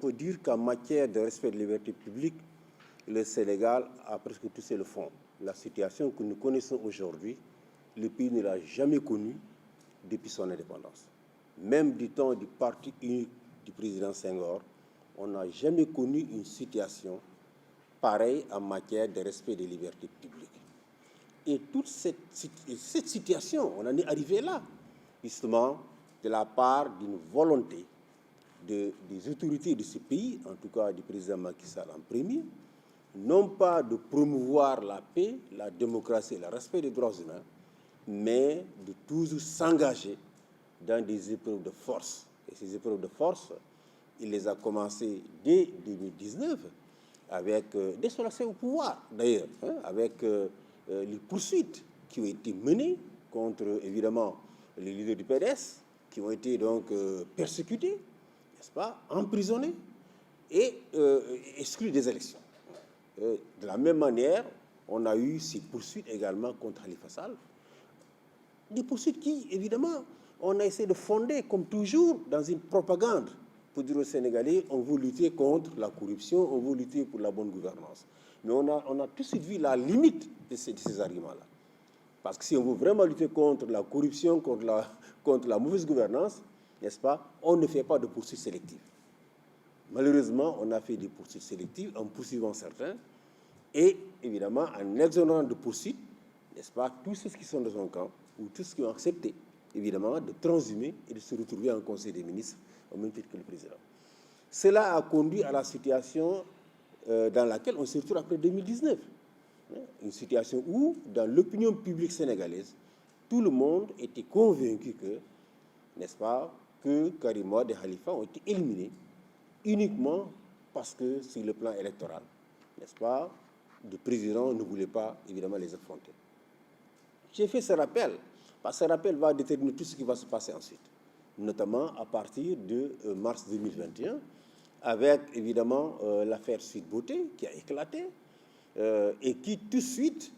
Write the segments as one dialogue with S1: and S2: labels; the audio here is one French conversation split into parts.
S1: peut dire qu'en matière de respect de liberté publique, le Sénégal a presque touché le fond. La situation que nous connaissons aujourd'hui, le pays ne l'a jamais connue depuis son indépendance. Même du temps du parti unique du président Senghor, on n'a jamais connu une situation pareille en matière de respect des libertés publiques. Et toute cette situation, on en est arrivé là, justement, de la part d'une volonté des autorités de ce pays, en tout cas du président Macky Sall en premier, non pas de promouvoir la paix, la démocratie et le respect des droits humains, mais de toujours s'engager dans des épreuves de force. Et ces épreuves de force, il les a commencées dès 2019, avec, dès son accès au pouvoir d'ailleurs, avec les poursuites qui ont été menées contre, évidemment, les leaders du PDS, qui ont été donc persécutés, n'est-ce pas, emprisonnés et exclus des élections. De la même manière, on a eu ces poursuites également contre Khalifa Sall. Des poursuites qui, évidemment, on a essayé de fonder, comme toujours, dans une propagande. Pour dire aux Sénégalais, on veut lutter contre la corruption, on veut lutter pour la bonne gouvernance. Mais on a tout de suite vu la limite de ces arguments-là. Parce que si on veut vraiment lutter contre la corruption, contre la mauvaise gouvernance, n'est-ce pas, on ne fait pas de poursuites sélectives. Malheureusement, on a fait des poursuites sélectives en poursuivant certains et, évidemment, en exonérant de poursuites, n'est-ce pas, tous ceux qui sont dans son camp ou tous ceux qui ont accepté, évidemment, de transhumer et de se retrouver en Conseil des ministres au même titre que le président. Cela a conduit à la situation dans laquelle on se retrouve après 2019. Une situation où, dans l'opinion publique sénégalaise, tout le monde était convaincu que, n'est-ce pas, que Karim Wade et Khalifa ont été éliminés uniquement parce que sur le plan électoral, n'est-ce pas, le président ne voulait pas, évidemment, les affronter. J'ai fait ce rappel, parce que ce rappel va déterminer tout ce qui va se passer ensuite, notamment à partir de mars 2021, avec, évidemment, l'affaire Sweet Beauté qui a éclaté et qui, tout de suite,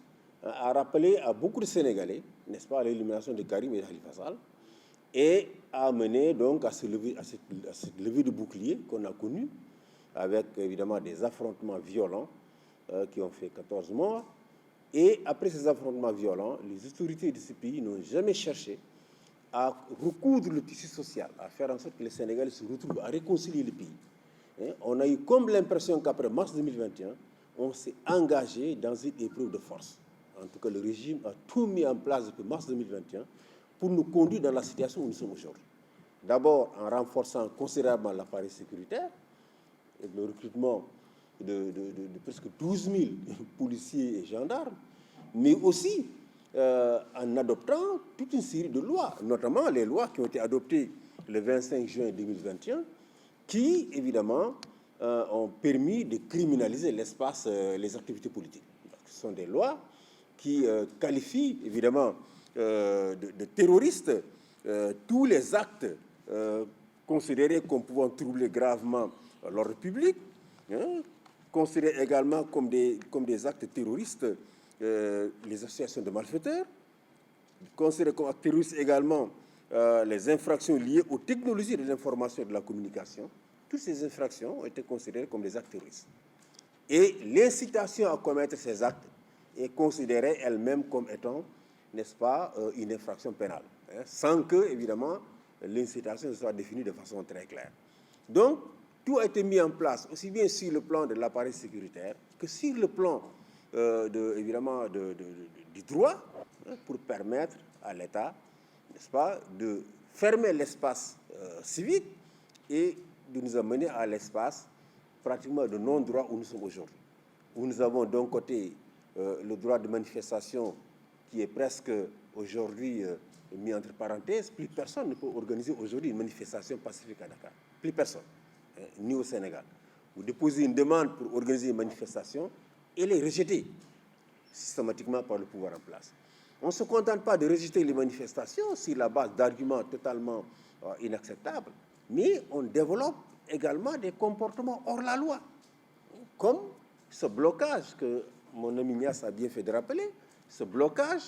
S1: a rappelé à beaucoup de Sénégalais, n'est-ce pas, l'élimination de Karim et de Khalifa Sall, et a mené donc à cette levée de bouclier qu'on a connue, avec évidemment des affrontements violents qui ont fait 14 morts. Et après ces affrontements violents, les autorités de ce pays n'ont jamais cherché à recoudre le tissu social, à faire en sorte que les Sénégalais se retrouvent, à réconcilier le pays. On a eu comme l'impression qu'après mars 2021, on s'est engagé dans une épreuve de force. En tout cas, le régime a tout mis en place depuis mars 2021 pour nous conduire dans la situation où nous sommes aujourd'hui. D'abord, en renforçant considérablement l'appareil sécuritaire, et le recrutement de presque 12 000 policiers et gendarmes, mais aussi en adoptant toute une série de lois, notamment les lois qui ont été adoptées le 25 juin 2021, qui, évidemment, ont permis de criminaliser l'espace, les activités politiques. Ce sont des lois qui qualifient, évidemment, de terroristes tous les actes considérés comme pouvant troubler gravement l'ordre public, considérés également comme des actes terroristes les associations de malfaiteurs, considérés comme actes terroristes également les infractions liées aux technologies de l'information et de la communication. Toutes ces infractions ont été considérées comme des actes terroristes. Et l'incitation à commettre ces actes est considérée elle-même comme étant, n'est-ce pas, une infraction pénale, sans que, évidemment, l'incitation soit définie de façon très claire. Donc, tout a été mis en place, aussi bien sur le plan de l'appareil sécuritaire que sur le plan, évidemment, du droit, pour permettre à l'État, n'est-ce pas, de fermer l'espace civique et de nous amener à l'espace pratiquement de non-droit où nous sommes aujourd'hui. Où nous avons d'un côté le droit de manifestation qui est presque aujourd'hui mis entre parenthèses. Plus personne ne peut organiser aujourd'hui une manifestation pacifique à Dakar. Plus personne, ni au Sénégal. Vous déposez une demande pour organiser une manifestation, elle est rejetée systématiquement par le pouvoir en place. On ne se contente pas de rejeter les manifestations sur la base d'arguments totalement inacceptables, mais on développe également des comportements hors la loi, comme ce blocage que mon ami Niass a bien fait de rappeler, ce blocage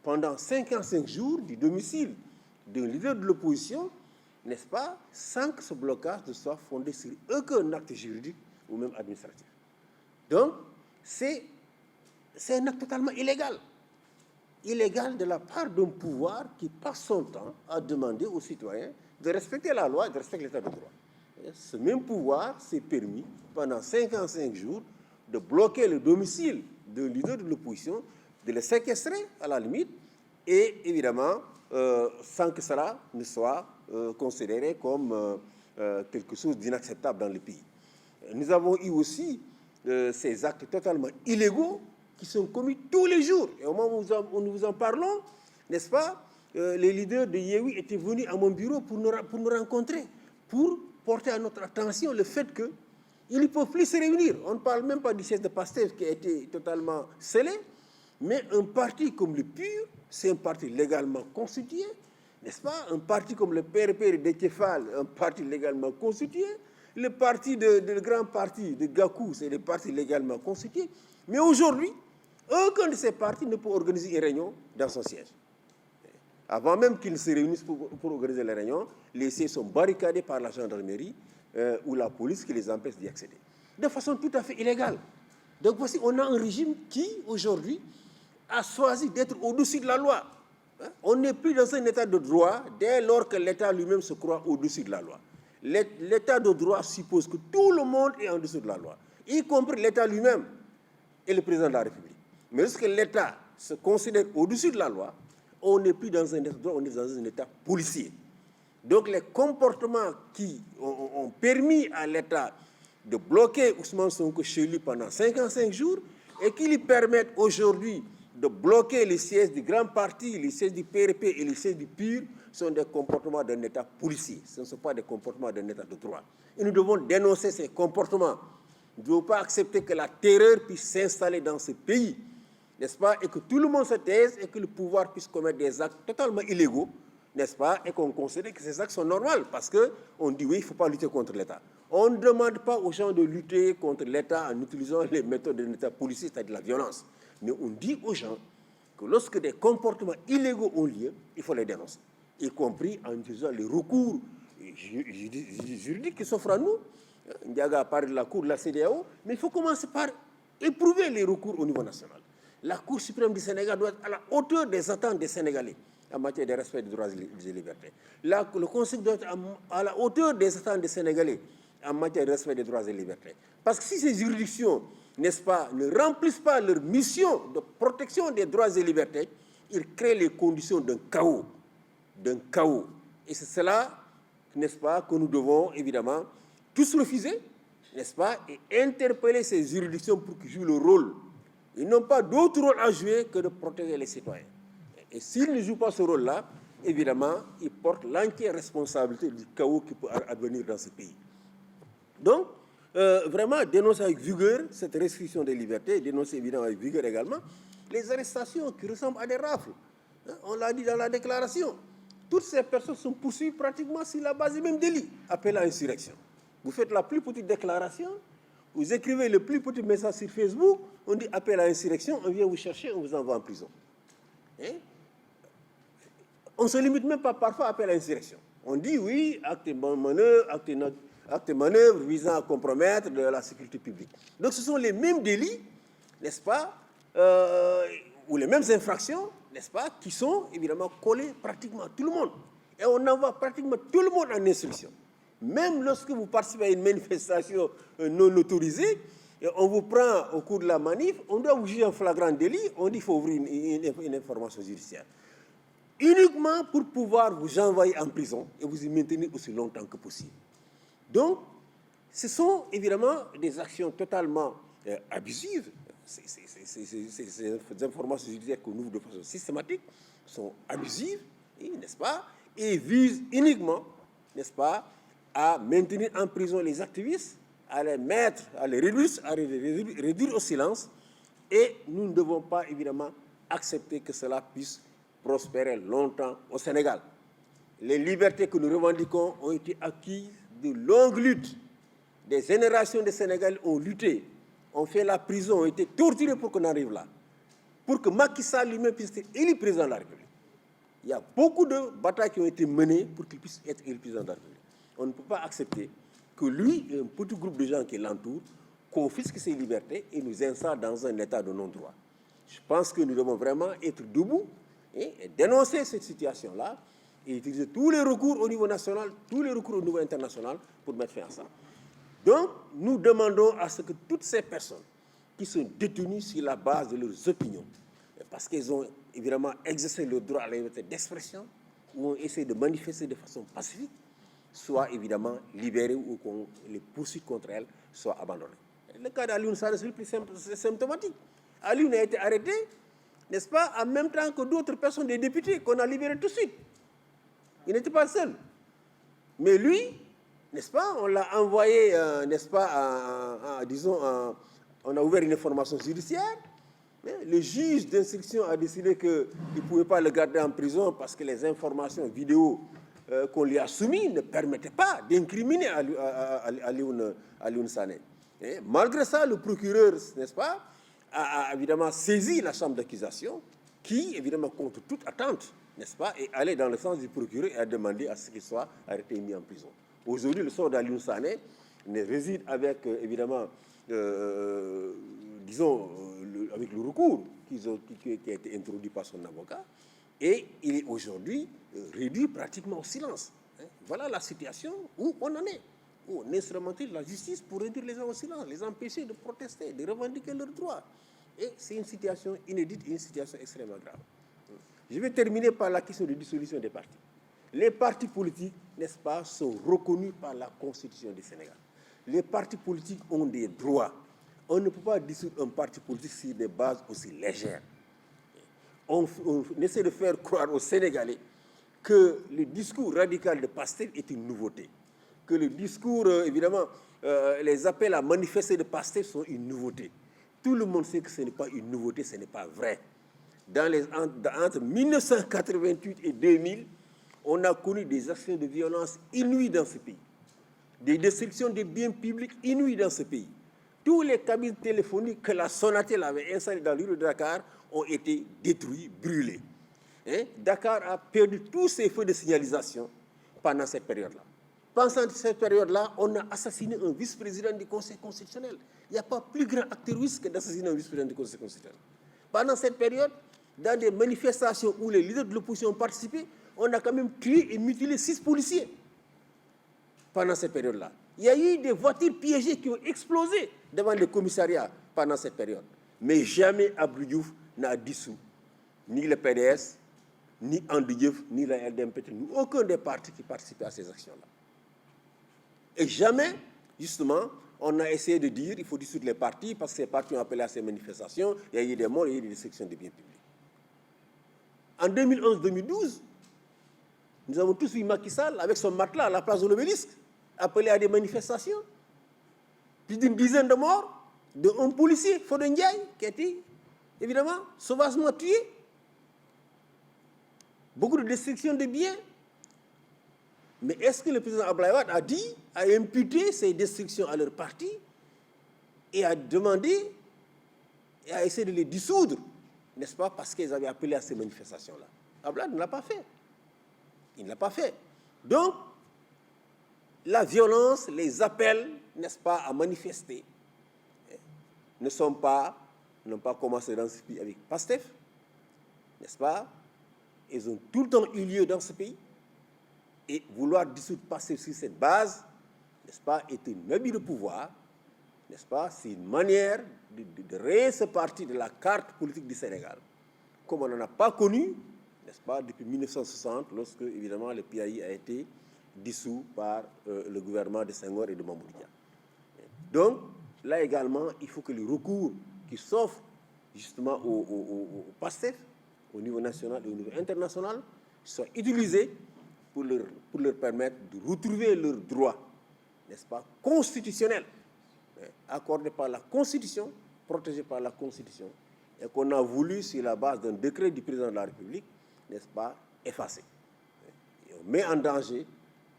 S1: pendant 55 jours du domicile d'un leader de l'opposition n'est-ce pas, sans que ce blocage ne soit fondé sur aucun acte juridique ou même administratif. Donc, c'est un acte totalement illégal. Illégal de la part d'un pouvoir qui passe son temps à demander aux citoyens de respecter la loi et de respecter l'état de droit. Et ce même pouvoir s'est permis, pendant 55 jours, de bloquer le domicile d'un leader de l'opposition, de le séquestrer à la limite, et évidemment, sans que cela ne soit considéré comme quelque chose d'inacceptable dans le pays. Nous avons eu aussi ces actes totalement illégaux qui sont commis tous les jours. Et au moment où nous vous en parlons, n'est-ce pas, les leaders de Yewwi étaient venus à mon bureau pour nous rencontrer, pour porter à notre attention le fait qu'ils ne peuvent plus se réunir. On ne parle même pas du siège de Pastef qui a été totalement scellé, mais un parti comme le PUR, c'est un parti légalement constitué, n'est-ce pas? Un parti comme le PRP de Déthié Fall, un parti légalement constitué. Le parti le grand parti de Gakou, c'est des partis légalement constitués. Mais aujourd'hui, aucun de ces partis ne peut organiser une réunion dans son siège. Avant même qu'ils ne se réunissent pour organiser les réunions, les sièges sont barricadés par la gendarmerie ou la police qui les empêche d'y accéder. De façon tout à fait illégale. Donc voici, on a un régime qui, aujourd'hui, a choisi d'être au-dessus de la loi. On n'est plus dans un état de droit dès lors que l'État lui-même se croit au-dessus de la loi. L'état de droit suppose que tout le monde est en dessous de la loi, y compris l'État lui-même et le président de la République. Mais lorsque l'État se considère au-dessus de la loi, on n'est plus dans un état de droit, on est dans un état policier. Donc les comportements qui ont permis à l'État de bloquer Ousmane Sonko chez lui pendant 55 jours et qui lui permettent aujourd'hui de bloquer les sièges du grand parti, les sièges du PRP et les sièges du PUR, sont des comportements d'un État policier. Ce ne sont pas des comportements d'un État de droit. Et nous devons dénoncer ces comportements. Nous ne devons pas accepter que la terreur puisse s'installer dans ce pays, n'est-ce pas, et que tout le monde se taise et que le pouvoir puisse commettre des actes totalement illégaux, n'est-ce pas, et qu'on considère que ces actes sont normaux, parce qu'on dit oui, il ne faut pas lutter contre l'État. On ne demande pas aux gens de lutter contre l'État en utilisant les méthodes de l'État policier, c'est-à-dire la violence. Mais on dit aux gens que lorsque des comportements illégaux ont lieu, il faut les dénoncer, y compris en utilisant les recours juridiques qui s'offrent à nous. Ndiaga a parlé de la Cour de la CEDEAO, mais il faut commencer par éprouver les recours au niveau national. La Cour suprême du Sénégal doit être à la hauteur des attentes des Sénégalais en matière de respect des droits et des libertés. Le Conseil doit être à la hauteur des attentes des Sénégalais en matière de respect des droits et des libertés. Parce que si ces juridictions, n'est-ce pas, ne remplissent pas leur mission de protection des droits et des libertés, ils créent les conditions d'un chaos. Et c'est cela, n'est-ce pas, que nous devons évidemment tous refuser, n'est-ce pas, et interpeller ces juridictions pour qu'ils jouent le rôle. Ils n'ont pas d'autre rôle à jouer que de protéger les citoyens. Et s'ils ne jouent pas ce rôle-là, évidemment, ils portent l'entière responsabilité du chaos qui peut advenir dans ce pays. Donc, vraiment, dénoncer avec vigueur cette restriction des libertés, dénoncer évidemment avec vigueur également les arrestations qui ressemblent à des rafles. On l'a dit dans la déclaration. Toutes ces personnes sont poursuivies pratiquement sur la base du même délit, appel à insurrection. Vous faites la plus petite déclaration, vous écrivez le plus petit message sur Facebook, on dit appel à insurrection, on vient vous chercher, on vous envoie en prison. On ne se limite même pas parfois à appel à insurrection. On dit oui, acte de manœuvre visant à compromettre la sécurité publique. Donc ce sont les mêmes délits, n'est-ce pas, ou les mêmes infractions, n'est-ce pas, qui sont évidemment collés pratiquement à tout le monde. Et on envoie pratiquement tout le monde en instruction. Même lorsque vous participez à une manifestation non autorisée, et on vous prend au cours de la manif, on doit vous juger en flagrant délit, on dit qu'il faut ouvrir une information judiciaire. Uniquement pour pouvoir vous envoyer en prison et vous y maintenir aussi longtemps que possible. Donc, ce sont évidemment des actions totalement abusives. Ces informations judiciaires qu'on ouvre de façon systématique sont abusives, n'est-ce pas, et visent uniquement, n'est-ce pas, à maintenir en prison les activistes, à les mettre, à les réduire au silence, et nous ne devons pas évidemment accepter que cela puisse prospérer longtemps au Sénégal. Les libertés que nous revendiquons ont été acquises de longues luttes. Des générations de Sénégalais ont lutté, ont fait la prison, ont été torturés pour qu'on arrive là. Pour que Macky Sall lui-même puisse être élu président de la République. Il y a beaucoup de batailles qui ont été menées pour qu'il puisse être élu président de la République. On ne peut pas accepter que lui et un petit groupe de gens qui l'entourent confisquent ses libertés et nous installent dans un état de non-droit. Je pense que nous devons vraiment être debout et dénoncer cette situation-là et utiliser tous les recours au niveau national, tous les recours au niveau international pour mettre fin à ça. Donc, nous demandons à ce que toutes ces personnes qui sont détenues sur la base de leurs opinions, parce qu'elles ont évidemment exercé le droit à la liberté d'expression ou ont essayé de manifester de façon pacifique, soient évidemment libérées ou que les poursuites contre elles soient abandonnées. Le cas d'Alioune Sané, c'est le plus symptomatique. Alioune a été arrêté, n'est-ce pas, en même temps que d'autres personnes, des députés, qu'on a libérés tout de suite. Il n'était pas seul. Mais lui, n'est-ce pas, on l'a envoyé, n'est-ce pas, disons, on a ouvert une information judiciaire. Le juge d'instruction a décidé qu'il ne pouvait pas le garder en prison parce que les informations vidéo qu'on lui a soumises ne permettaient pas d'incriminer Alioune Sané. Et malgré ça, le procureur, n'est-ce pas, a évidemment saisi la chambre d'accusation qui, évidemment, contre toute attente, n'est-ce pas, est allé dans le sens du procureur et a demandé à ce qu'il soit arrêté et mis en prison. Aujourd'hui, le sort d'Alioune Sané réside avec, évidemment, disons, avec le recours qui a été introduit par son avocat, et il est aujourd'hui réduit pratiquement au silence. Voilà la situation où on en est, où on instrumentalise la justice pour réduire les gens au silence, les empêcher de protester, de revendiquer leurs droits. Et c'est une situation inédite et une situation extrêmement grave. Je vais terminer par la question de dissolution des partis. Les partis politiques, n'est-ce pas, sont reconnus par la Constitution du Sénégal. Les partis politiques ont des droits. On ne peut pas dissoudre un parti politique sur des bases aussi légères. On essaie de faire croire aux Sénégalais que le discours radical de Pastef est une nouveauté, que le discours, évidemment, les appels à manifester de Pastef sont une nouveauté. Tout le monde sait que ce n'est pas une nouveauté, ce n'est pas vrai. Entre 1988 et 2000, on a connu des actions de violence inouïes dans ce pays, des destructions des biens publics inouïes dans ce pays. Tous les cabines téléphoniques que la Sonatel avait installées dans l'île de Dakar ont été détruits, brûlés. Dakar a perdu tous ses feux de signalisation pendant cette période-là. Pendant cette période-là, on a assassiné un vice-président du Conseil constitutionnel. Il n'y a pas plus grand acte terroriste que d'assassiner un vice-président du Conseil constitutionnel. Pendant cette période, dans des manifestations où les leaders de l'opposition ont participé, on a quand même tué et mutilé 6 policiers. Pendant cette période-là, il y a eu des voitures piégées qui ont explosé devant les commissariats pendant cette période. Mais jamais Abdou Diouf n'a dissous ni le PDS, ni Andy Diouf, ni la LDMPT, ni aucun des partis qui participaient à ces actions-là. Et jamais, justement, on a essayé de dire qu'il faut dissoudre les partis parce que ces partis ont appelé à ces manifestations, il y a eu des morts, il y a eu des destructions de biens publics. En 2011-2012, nous avons tous vu Macky Sall avec son matelas à la place de l'Obélisque, appelé à des manifestations. Plus d'une dizaine de morts, d'un policier, Fodé Ndiaye, qui a été, évidemment, sauvagement tué. Beaucoup de destruction de biens. Mais est-ce que le président Abdoulaye Wade a imputé ces destructions à leur parti et a demandé et a essayé de les dissoudre, n'est-ce pas, parce qu'ils avaient appelé à ces manifestations-là? Abdoulaye ne l'a pas fait. Il ne l'a pas fait. Donc, la violence, les appels, n'est-ce pas, à manifester, n'ont pas commencé dans ce pays avec Pastef, n'est-ce pas? Ils ont tout le temps eu lieu dans ce pays. Et vouloir dissoudre Pastef sur cette base, n'est-ce pas, est un abus de pouvoir, n'est-ce pas? C'est une manière de rayer ce parti de la carte politique du Sénégal, comme on n'en a pas connu, n'est-ce pas, depuis 1960, lorsque, évidemment, le PAI a été dissous par le gouvernement de Senghor et de Mamadou Dia. Donc, là également, il faut que les recours qui s'offrent justement au Pastef, au niveau national et au niveau international, soient utilisés pour leur permettre de retrouver leurs droits, n'est-ce pas, constitutionnels, accordés par la Constitution, protégés par la Constitution, et qu'on a voulu, sur la base d'un décret du président de la République, n'est-ce pas, effacer. Et on met en danger,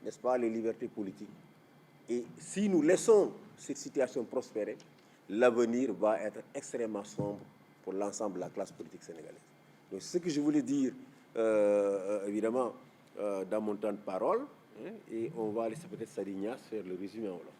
S1: n'est-ce pas, les libertés politiques. Et si nous laissons cette situation prospérer, l'avenir va être extrêmement sombre pour l'ensemble de la classe politique sénégalaise. Donc, ce que je voulais dire évidemment, dans mon temps de parole, hein, et on va laisser peut-être Sadignas faire le résumé en wolof.